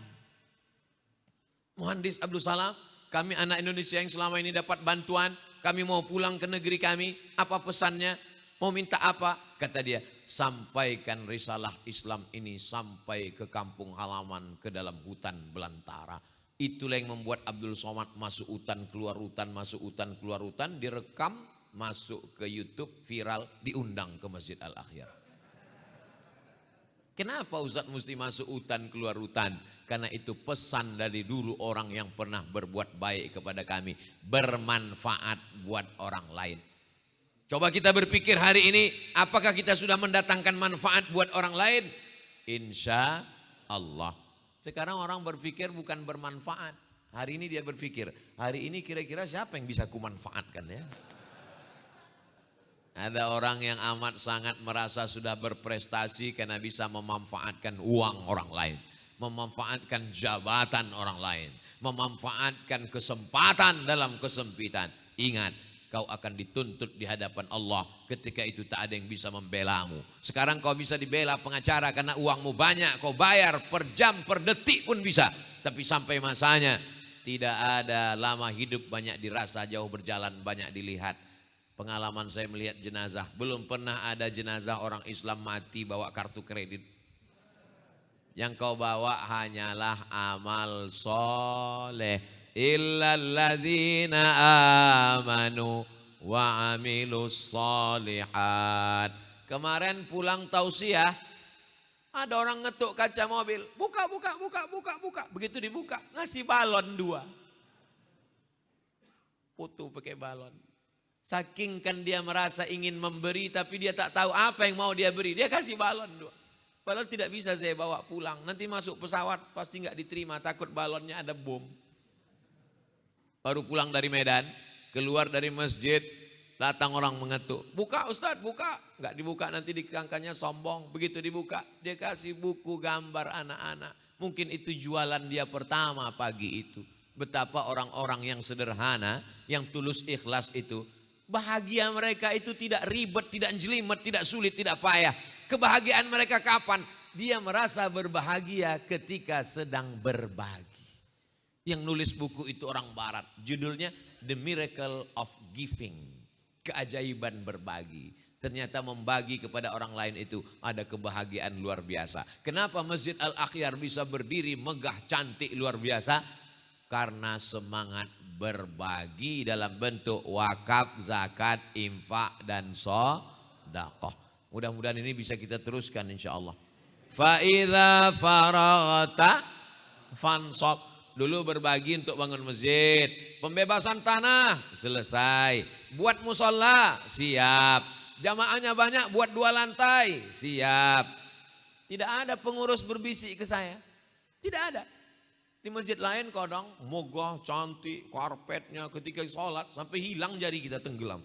Muhandis Abdus Salam, kami anak Indonesia yang selama ini dapat bantuan, kami mau pulang ke negeri kami, apa pesannya? Mau minta apa? Kata dia, sampaikan risalah Islam ini sampai ke kampung halaman, ke dalam hutan belantara. Itulah yang membuat Abdul Somad masuk hutan, keluar hutan, masuk hutan, keluar hutan, direkam, masuk ke YouTube, viral, diundang ke Masjid Al-Akhyar. Kenapa Ustaz mesti masuk hutan, keluar hutan? Karena itu pesan dari dulu orang yang pernah berbuat baik kepada kami. Bermanfaat buat orang lain. Coba kita berpikir hari ini, apakah kita sudah mendatangkan manfaat buat orang lain? Insya Allah. Sekarang orang berpikir bukan bermanfaat. Hari ini dia berpikir, hari ini kira-kira siapa yang bisa kumanfaatkan ya? Ada orang yang amat sangat merasa sudah berprestasi karena bisa memanfaatkan uang orang lain. Memanfaatkan jabatan orang lain. Memanfaatkan kesempatan dalam kesempitan. Ingat, kau akan dituntut di hadapan Allah, ketika itu tak ada yang bisa membelamu. Sekarang kau bisa dibela pengacara karena uangmu banyak, kau bayar per jam, per detik pun bisa. Tapi sampai masanya tidak ada, lama hidup banyak dirasa, jauh berjalan banyak dilihat. Pengalaman saya melihat jenazah, belum pernah ada jenazah orang Islam mati bawa kartu kredit. Yang kau bawa hanyalah amal soleh. Illalladzina amanu wa amilus solihat. Kemarin pulang tausiah, ada orang ngetuk kaca mobil, buka. Begitu dibuka, ngasih balon 2. Foto pakai balon. Saking kan dia merasa ingin memberi, tapi dia tak tahu apa yang mau dia beri, dia kasih balon 2. Padahal tidak bisa saya bawa pulang, nanti masuk pesawat pasti nggak diterima, takut balonnya ada bom. Baru pulang dari Medan, keluar dari masjid, datang orang mengetuk. Buka Ustadz, buka. Enggak dibuka, nanti dikangkannya sombong. Begitu dibuka, dia kasih buku gambar anak-anak. Mungkin itu jualan dia pertama pagi itu. Betapa orang-orang yang sederhana, yang tulus ikhlas itu, bahagia mereka itu tidak ribet, tidak jelimet, tidak sulit, tidak payah. Kebahagiaan mereka kapan? Dia merasa berbahagia ketika sedang berbagi. Yang nulis buku itu orang barat, judulnya The Miracle of Giving, keajaiban berbagi. Ternyata membagi kepada orang lain itu ada kebahagiaan luar biasa. Kenapa Masjid Al-Akhyar bisa berdiri megah cantik luar biasa? Karena semangat berbagi dalam bentuk wakaf, zakat, infak dan sedekah. Mudah-mudahan ini bisa kita teruskan insya Allah. Fa idza faraghta fansab. Dulu berbagi untuk bangun masjid, pembebasan tanah selesai, buat musola siap, jamaahnya banyak buat 2 lantai siap. Tidak ada pengurus berbisik ke saya, tidak ada. Di masjid lain kadang mogah cantik karpetnya, ketika sholat sampai hilang jari kita tenggelam.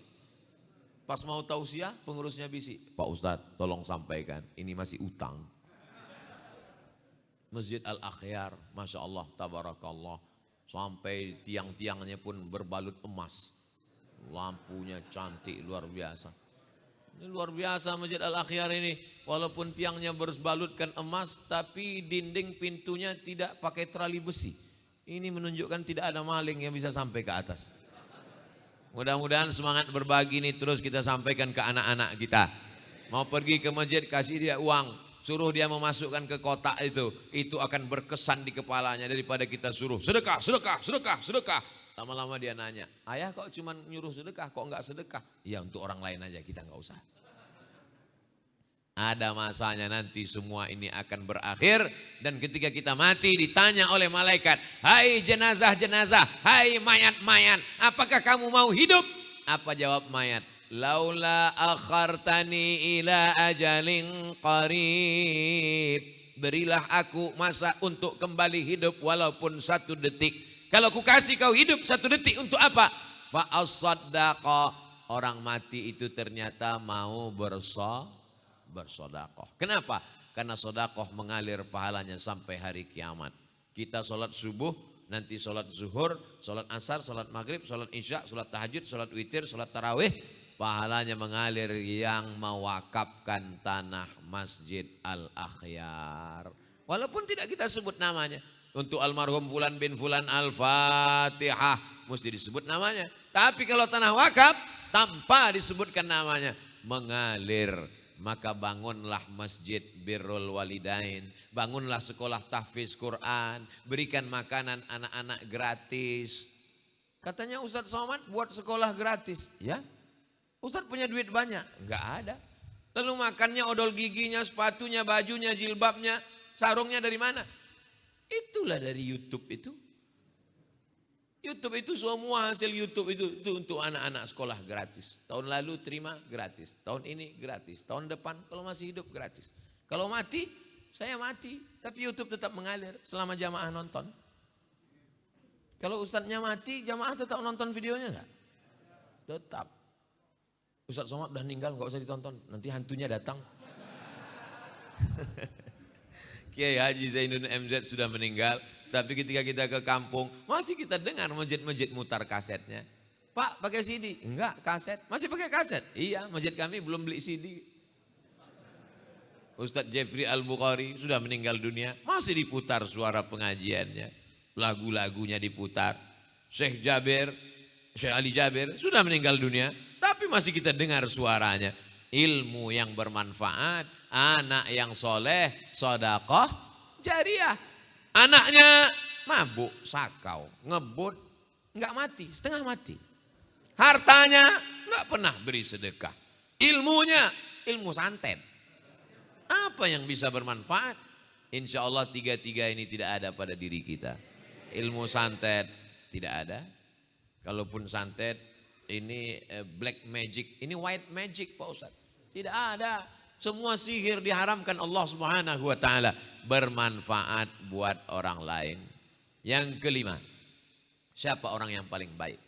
Pas mau tausiah pengurusnya bisik, Pak Ustadz tolong sampaikan ini masih utang. Masjid Al-Akhyar, Masya Allah, Tabarakallah. Sampai tiang-tiangnya pun berbalut emas. Lampunya cantik, luar biasa. Ini luar biasa Masjid Al-Akhyar ini. Walaupun tiangnya berbalutkan emas, tapi dinding pintunya tidak pakai trali besi. Ini menunjukkan tidak ada maling yang bisa sampai ke atas. Mudah-mudahan semangat berbagi ini terus kita sampaikan ke anak-anak kita. Mau pergi ke masjid, kasih dia uang. Suruh dia memasukkan ke kotak itu akan berkesan di kepalanya daripada kita suruh sedekah. Lama-lama dia nanya, ayah kok cuma nyuruh sedekah, kok enggak sedekah? Ya untuk orang lain aja, kita enggak usah. Ada masanya nanti semua ini akan berakhir dan ketika kita mati ditanya oleh malaikat, hai jenazah-jenazah, hai mayat-mayat, apakah kamu mau hidup? Apa jawab mayat? Laula akhartani ila ajalin qarib. Berilah aku masa untuk kembali hidup walaupun 1 detik. Kalau ku kasih kau hidup 1 detik untuk apa? Fa as-saddaqa. Orang mati itu ternyata mau bersedekah. Kenapa? Karena sedekah mengalir pahalanya sampai hari kiamat. Kita sholat subuh, nanti sholat zuhur, sholat asar, sholat maghrib, sholat isya, sholat tahajud, sholat witir, sholat tarawih. pahalanya mengalir yang mewakafkan tanah Masjid Al-Akhyar. Walaupun tidak kita sebut namanya. Untuk almarhum Fulan bin Fulan Al-Fatihah mesti disebut namanya. Tapi kalau tanah wakaf tanpa disebutkan namanya mengalir. Maka bangunlah masjid Birrul Walidain, bangunlah sekolah tahfiz Quran, berikan makanan anak-anak gratis. Katanya Ustadz Somad buat sekolah gratis. Ya, Ustadz punya duit banyak? Enggak ada. Lalu makannya, odol giginya, sepatunya, bajunya, jilbabnya, sarungnya dari mana? Itulah dari YouTube itu. YouTube itu semua hasil YouTube itu untuk anak-anak sekolah gratis. Tahun lalu terima gratis, tahun ini gratis, tahun depan kalau masih hidup gratis. Kalau mati, saya mati, tapi YouTube tetap mengalir selama jamaah nonton. Kalau ustadznya mati, jamaah tetap nonton videonya enggak? Tetap. Ustadz Somad udah meninggal, enggak usah ditonton, nanti hantunya datang. Kiai Haji Zainuddin MZ sudah meninggal. Tapi ketika kita ke kampung, masih kita dengar masjid-masjid mutar kasetnya. Pak, pakai CD? Enggak, kaset. Masih pakai kaset? Iya, masjid kami belum beli CD. Ustadz Jeffrey Al-Bukhari sudah meninggal dunia, masih diputar suara pengajiannya. Lagu-lagunya diputar. Syekh Ali Jabir sudah meninggal dunia, tapi masih kita dengar suaranya. Ilmu yang bermanfaat, anak yang soleh, sedekah jariah. Anaknya mabuk, sakau, ngebut, enggak mati, setengah mati. Hartanya enggak pernah beri sedekah. Ilmunya, ilmu santet. Apa yang bisa bermanfaat? Insya Allah tiga-tiga ini tidak ada pada diri kita. Ilmu santet tidak ada. Kalaupun santet ini black magic, ini white magic Pak Ustadz. Tidak ada. Semua sihir diharamkan Allah Subhanahu wa taala, bermanfaat buat orang lain. Yang kelima, siapa orang yang paling baik?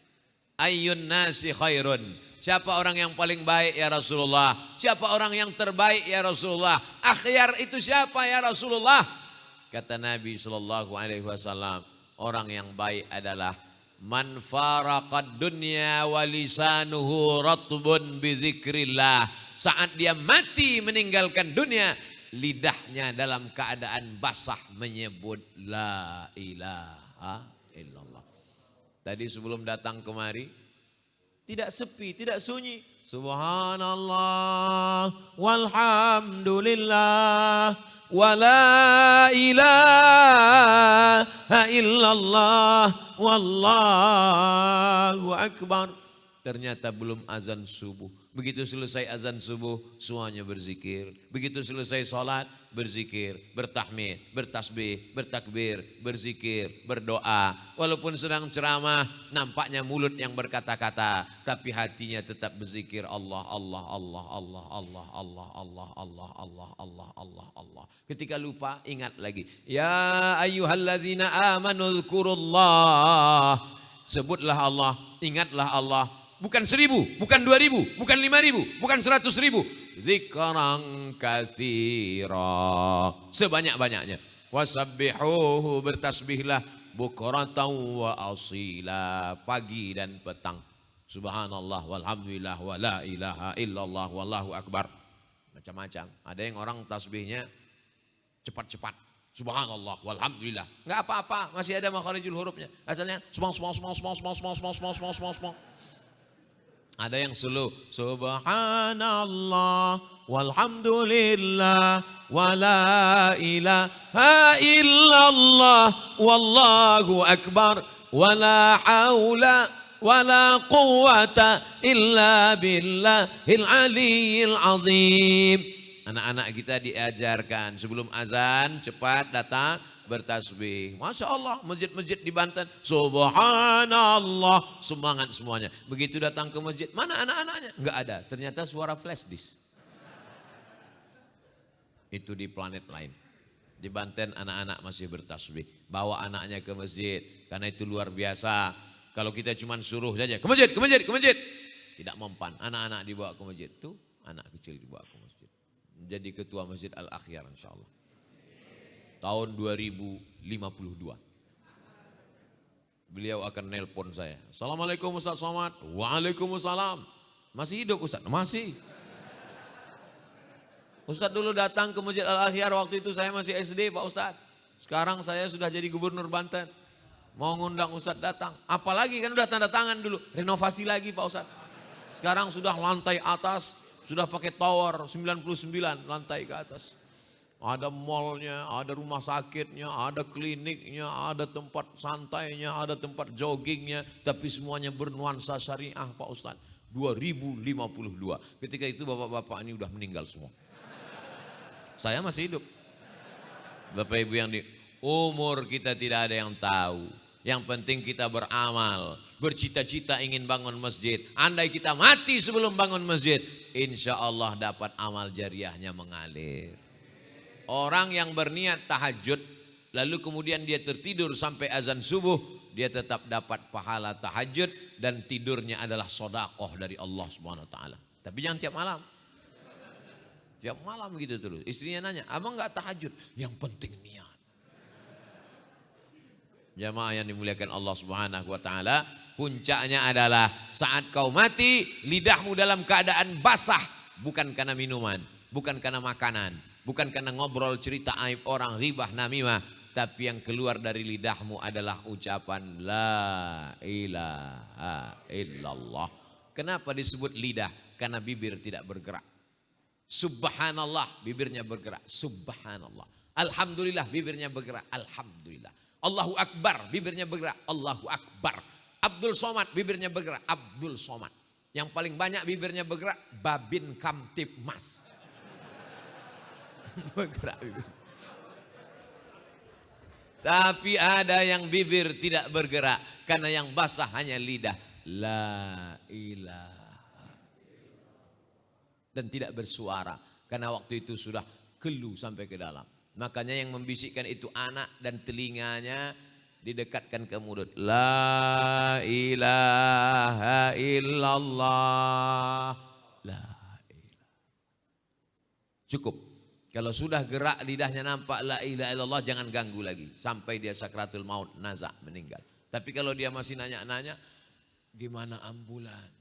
Ayyun nasi khairun. Siapa orang yang paling baik ya Rasulullah? Siapa orang yang terbaik ya Rasulullah? Akhyar itu siapa ya Rasulullah? Kata Nabi sallallahu alaihi wasallam, orang yang baik adalah man faraqad dunya wa lisanuhu ratbun bi dzikrillah. Saat dia mati meninggalkan dunia, lidahnya dalam keadaan basah menyebut la ilaha illallah. Tadi sebelum datang kemari, tidak sepi, tidak sunyi. Subhanallah walhamdulillah wa la ilaha illallah wallahu akbar. Ternyata belum azan subuh. Begitu selesai azan subuh, semuanya berzikir. Begitu selesai sholat, berzikir, bertahmid, bertasbih, bertakbir, berzikir, berdoa. Walaupun sedang ceramah, nampaknya mulut yang berkata-kata, tapi hatinya tetap berzikir Allah, Allah, Allah, Allah, Allah, Allah, Allah, Allah, Allah, Allah, Allah, Allah. Ketika lupa, ingat lagi. Ya ayyuhalladzina amanu dzkurullah. Sebutlah Allah, ingatlah Allah. Bukan 1000, bukan 2000, bukan 5000, bukan 100.000. Dzikran katsira. Sebanyak-banyaknya. Wasabbihuhu, bertasbihlah bukratan wa asila, pagi dan petang. Subhanallah walhamdulillah wa la ilaha illallah wallahu akbar. Macam-macam. Ada yang orang tasbihnya cepat-cepat. Subhanallah walhamdulillah. Enggak apa-apa, masih ada makharijul hurufnya. Asalnya smong. Ada yang slow. Subhanallah walhamdulillah wa la ilaha illallah wallahu akbar wa la haula wa la quwata illa billahil aliyyil azim. Anak-anak kita diajarkan sebelum azan cepat datang bertasbih. Masya Allah, masjid-masjid di Banten, subhanallah, semangat semuanya. Begitu datang ke masjid, mana anak-anaknya? Enggak ada, ternyata suara flash disk. Itu di planet lain. Di Banten anak-anak masih bertasbih. Bawa anaknya ke masjid, karena itu luar biasa. Kalau kita cuma suruh saja, ke masjid, ke masjid, ke masjid. Tidak mempan, anak-anak dibawa ke masjid. Tuh, anak kecil dibawa ke masjid. Menjadi ketua Masjid Al-Akhyar insya Allah. Tahun 2052. Beliau akan nelpon saya. Assalamualaikum Ustaz Somad. Waalaikumsalam. Masih hidup Ustaz? Masih. Ustaz dulu datang ke Masjid Al-Akhyar, waktu itu saya masih SD Pak Ustaz. Sekarang saya sudah jadi gubernur Banten. Mau ngundang Ustaz datang. Apalagi kan udah tanda tangan dulu. Renovasi lagi Pak Ustaz. Sekarang sudah lantai atas, sudah pakai tower 99 lantai ke atas. Ada mallnya, ada rumah sakitnya, ada kliniknya, ada tempat santainya, ada tempat joggingnya. Tapi semuanya bernuansa syariah Pak Ustaz. 2052. Ketika itu bapak-bapak ini udah meninggal semua. Saya masih hidup. Bapak Ibu yang di umur kita tidak ada yang tahu. Yang penting kita beramal. Bercita-cita ingin bangun masjid. Andai kita mati sebelum bangun masjid, insya Allah dapat amal jariahnya mengalir. Orang yang berniat tahajud, lalu kemudian dia tertidur sampai azan subuh, dia tetap dapat pahala tahajud dan tidurnya adalah sedekah dari Allah Subhanahu wa taala. Tapi jangan tiap malam. Tiap malam gitu terus. Istrinya nanya, "Abang enggak tahajud?" Yang penting niat. Jamaah yang dimuliakan Allah Subhanahu wa taala, puncaknya adalah saat kau mati, lidahmu dalam keadaan basah, bukan karena minuman, bukan karena makanan, bukan karena ngobrol cerita aib orang, ghibah, namimah, tapi yang keluar dari lidahmu adalah ucapan la ilaha illallah. Kenapa disebut lidah? Karena bibir tidak bergerak. Subhanallah, bibirnya bergerak. Subhanallah. Alhamdulillah, bibirnya bergerak. Alhamdulillah. Allahu Akbar, bibirnya bergerak. Allahu Akbar. Abdul Somad, bibirnya bergerak. Abdul Somad. Yang paling banyak bibirnya bergerak, Babin Kamtibmas. Bergerak bibir. Tapi ada yang bibir tidak bergerak, karena yang basah hanya lidah. La ilaha. Dan tidak bersuara, karena waktu itu sudah kelu sampai ke dalam. Makanya yang membisikkan itu anak dan telinganya didekatkan ke mulut. La ilaha illallah. La ilaha. Cukup. Kalau sudah gerak lidahnya nampak la ilaha illallah, jangan ganggu lagi. Sampai dia sakratul maut, nazak, meninggal. Tapi kalau dia masih nanya-nanya, gimana ambulan?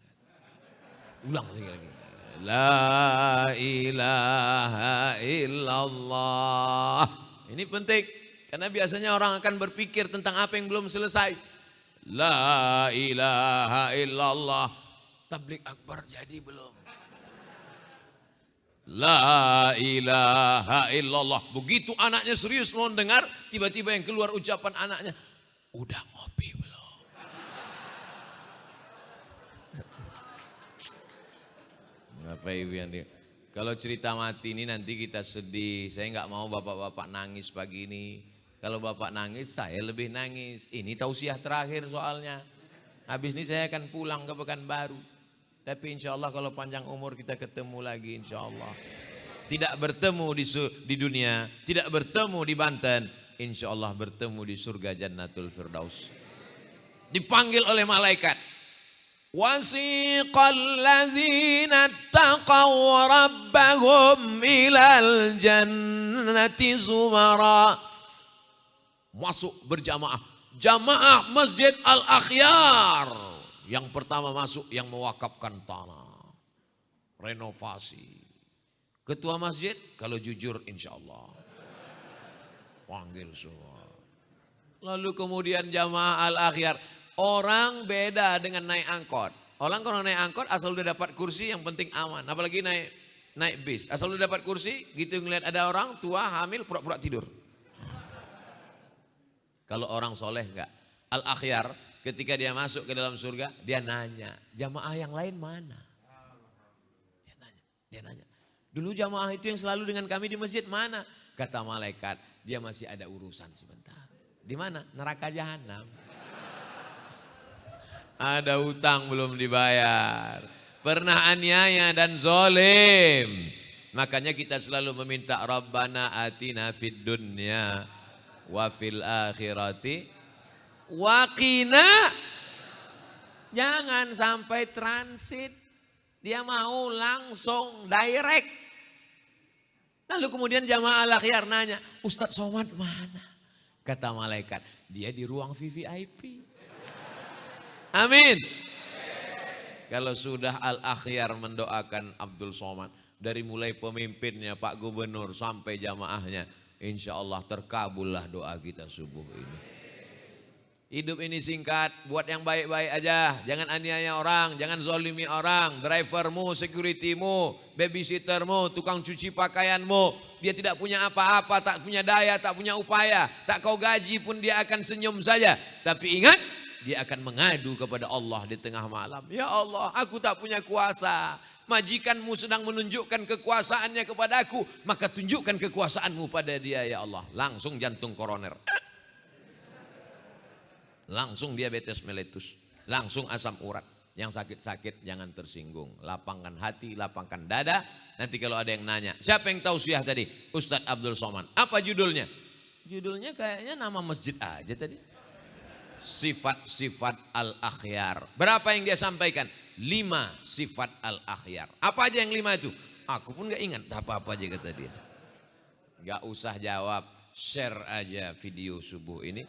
Ulang lagi. La ilaha illallah. Ini penting. Karena biasanya orang akan berpikir tentang apa yang belum selesai. La ilaha illallah. Tablik akbar jadi belum? La ilaha illallah. Begitu anaknya serius mau dengar, tiba-tiba yang keluar ucapan anaknya, udah ngopi belum? Bapak Ibu yang kalau cerita mati ini nanti kita sedih. Saya nggak mau bapak-bapak nangis pagi ini. Kalau bapak nangis, saya lebih nangis. Ini tausiah terakhir soalnya. Habis ini saya akan pulang ke Pekanbaru. Tapi insya Allah kalau panjang umur kita ketemu lagi insya Allah. Tidak bertemu di dunia, tidak bertemu di Banten, insya Allah bertemu di surga Jannatul Firdaus. Dipanggil oleh malaikat. Wasiqal ladzina taqaw rabbahum ilal jannati zumara. Masuk berjamaah. Jamaah Masjid Al-Akhyar. Yang pertama masuk yang mewakafkan tanah. Renovasi. Ketua masjid kalau jujur insya Allah. Panggil semua. Lalu kemudian jamaah Al-Akhyar. Orang beda dengan naik angkot. Orang kalau naik angkot asal udah dapat kursi yang penting aman. Apalagi naik bis. Asal udah dapat kursi, gitu ngeliat ada orang tua hamil pura-pura tidur. Kalau orang soleh enggak. Al-Akhyar ketika dia masuk ke dalam surga, dia nanya, jamaah yang lain mana? Dia nanya. Dulu jamaah itu yang selalu dengan kami di masjid mana? Kata malaikat, dia masih ada urusan sebentar. Di mana? Neraka jahanam. Ada hutang belum dibayar. Pernah aniaya dan zolim. Makanya kita selalu meminta Rabbana atina fid dunya wa fil akhirati wa qina. Jangan sampai transit. Dia mau langsung direct. Lalu kemudian jamaah Al-Akhyar nanya, Ustadz Somad mana? Kata malaikat, dia di ruang VVIP. Amin. Kalau sudah Al-Akhyar mendoakan Abdul Somad, dari mulai pemimpinnya Pak Gubernur sampai jamaahnya, insya Allah terkabullah doa kita subuh ini. Hidup ini singkat, buat yang baik-baik aja. Jangan aniaya orang, jangan zolimi orang. Drivermu, securitymu, babysittermu, tukang cuci pakaianmu. Dia tidak punya apa-apa, tak punya daya, tak punya upaya. Tak kau gaji pun dia akan senyum saja. Tapi ingat, dia akan mengadu kepada Allah di tengah malam. Ya Allah, aku tak punya kuasa. Majikanmu sedang menunjukkan kekuasaannya kepadaku, maka tunjukkan kekuasaanmu pada dia ya Allah. Langsung jantung koroner. Langsung diabetes meletus, langsung asam urat. Yang sakit-sakit jangan tersinggung. Lapangkan hati, lapangkan dada. Nanti kalau ada yang nanya, siapa yang tausiah tadi? Ustadz Abdul Somad. Apa judulnya? Judulnya kayaknya nama masjid aja tadi. Sifat-sifat Al-Akhyar. Berapa yang dia sampaikan? 5 sifat Al-Akhyar. Apa aja yang 5 itu? Aku pun gak ingat apa-apa aja kata dia. Gak usah jawab, share aja video subuh ini.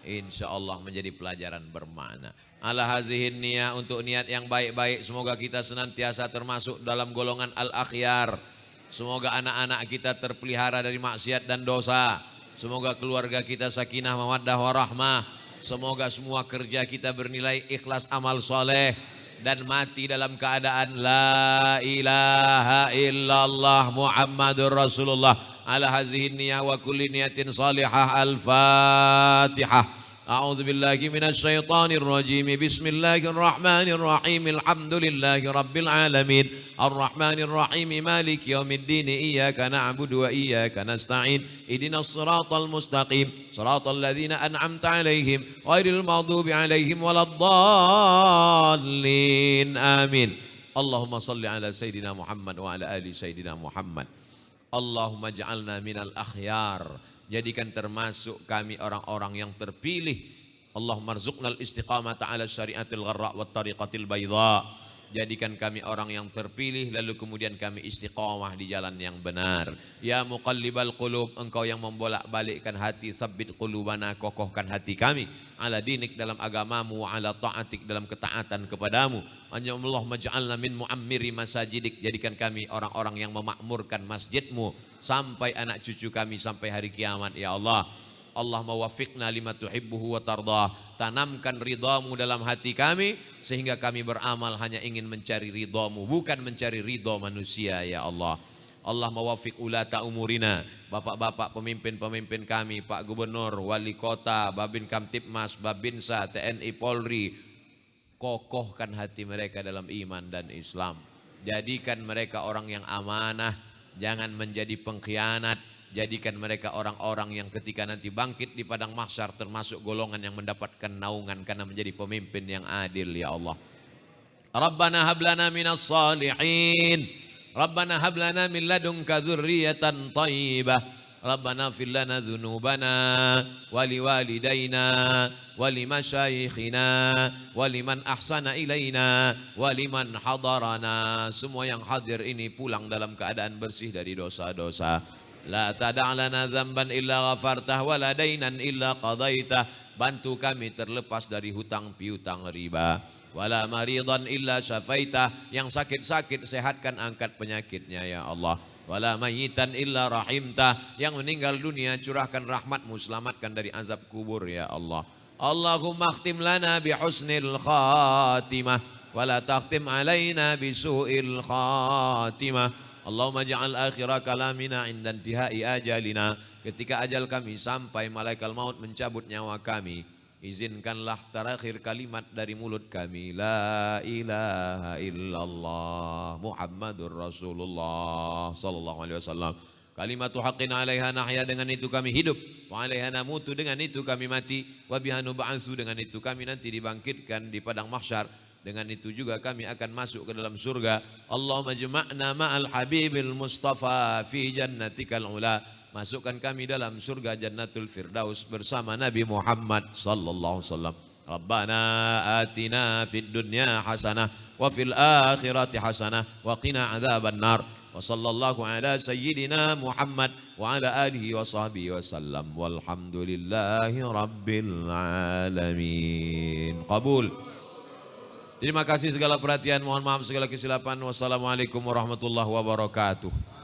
Insya Allah menjadi pelajaran bermakna. Ala hazihin niyah, untuk niat yang baik-baik. Semoga kita senantiasa termasuk dalam golongan Al-Akhyar. Semoga anak-anak kita terpelihara dari maksiat dan dosa. Semoga keluarga kita sakinah mawaddah warahmah. Semoga semua kerja kita bernilai ikhlas amal soleh. Dan mati dalam keadaan la ilaha illallah Muhammadur Rasulullah. Ala hazihin niyah wa kulli niyatin salihah. Al-Fatihah. A'udzu billahi minasy syaithanir rajim. Bismillahirrahmanirrahim. Alhamdulillahi rabbil alamin. Arrahmanir rahim. Maliki yaumiddin. Iyyaka na'budu wa iyyaka nasta'in. Ihdinas siratal mustaqim. Siratal ladzina an'amta 'alaihim ghairil maghdubi 'alaihim waladdallin. Amin. Allahumma shalli ala sayidina Muhammad wa ala ali sayidina Muhammad. Allahumma ja'alna minal akhyar. Jadikan termasuk kami orang-orang yang terpilih. Allahumma rzuqnal istiqamata ala syariatil gharra wa tariqatil bayda. Jadikan kami orang yang terpilih, lalu kemudian kami istiqamah di jalan yang benar. Ya muqallibal qulub, engkau yang membolak-balikkan hati, sabbit qulubana, kokohkan hati kami ala dinik, dalam agamamu, ala ta'atik, dalam ketaatan kepadamu. Allah maj'alna min muammiri masajidik. Jadikan kami orang-orang yang memakmurkan masjidmu sampai anak cucu kami sampai hari kiamat ya Allah. Allahumma wafiqna lima tuhibbuhu wa tardah. Tanamkan ridhamu dalam hati kami sehingga kami beramal hanya ingin mencari ridhamu, bukan mencari ridha manusia ya Allah. Allah mawafiq ulata umurina, bapak-bapak pemimpin-pemimpin kami, Pak Gubernur, Wali Kota, Babin Kamtipmas, Babinsa, TNI, Polri. Kokohkan hati mereka dalam iman dan Islam. Jadikan mereka orang yang amanah, jangan menjadi pengkhianat. Jadikan mereka orang-orang yang ketika nanti bangkit di padang mahsyar termasuk golongan yang mendapatkan naungan karena menjadi pemimpin yang adil ya Allah. Rabbana hablana minas salihin. Rabbana hablana min ladunka dzurriyyatan thayyibah. Rabbana fir lana dzunubana wa liwalidayna wa limasyayikhina wa liman ahsana ilaina wa liman hadarana. Semua yang hadir ini pulang dalam keadaan bersih dari dosa-dosa. La tada'lana dzamban illa ghafartah wa la dainan illa qadaitah. Bantu kami terlepas dari hutang piutang riba. Wala maridan illa syafaitah. Yang sakit-sakit sehatkan, angkat penyakitnya ya Allah. Wala mayitan illa rahimtah. Yang meninggal dunia curahkan rahmatmu, selamatkan dari azab kubur ya Allah. Allahumma akhtim lana bihusnil khatimah wala takhtim alaina bisu'il khatimah. Allahumma ja'al akhira kalamina inda intihai ajalina. Ketika ajal kami sampai, malaikat maut mencabut nyawa kami, izinkanlah terakhir kalimat dari mulut kami, la ilaha illallah Muhammadur Rasulullah sallallahu alaihi wasallam. Kalimatu haqqin 'alaiha nahya, dengan itu kami hidup, wa 'alaiha namutu, dengan itu kami mati, wa biha nub'atsu, dengan itu kami nanti dibangkitkan di padang mahsyar. Dengan itu juga kami akan masuk ke dalam surga. Allahumma jama'na ma'al habibil mustafa fi jannatikal ula. Masukkan kami dalam surga Jannatul Firdaus bersama Nabi Muhammad sallallahu alaihi wasallam. Rabbana atina fid dunya hasanah wa fil akhirati hasanah wa qina adzaban nar. Wa sallallahu ala sayyidina Muhammad wa ala alihi wa sahbihi wasallam. Walhamdulillahi rabbil alamin. Qabul. Terima kasih segala perhatian, mohon maaf segala kesilapan. Wassalamualaikum warahmatullahi wabarakatuh.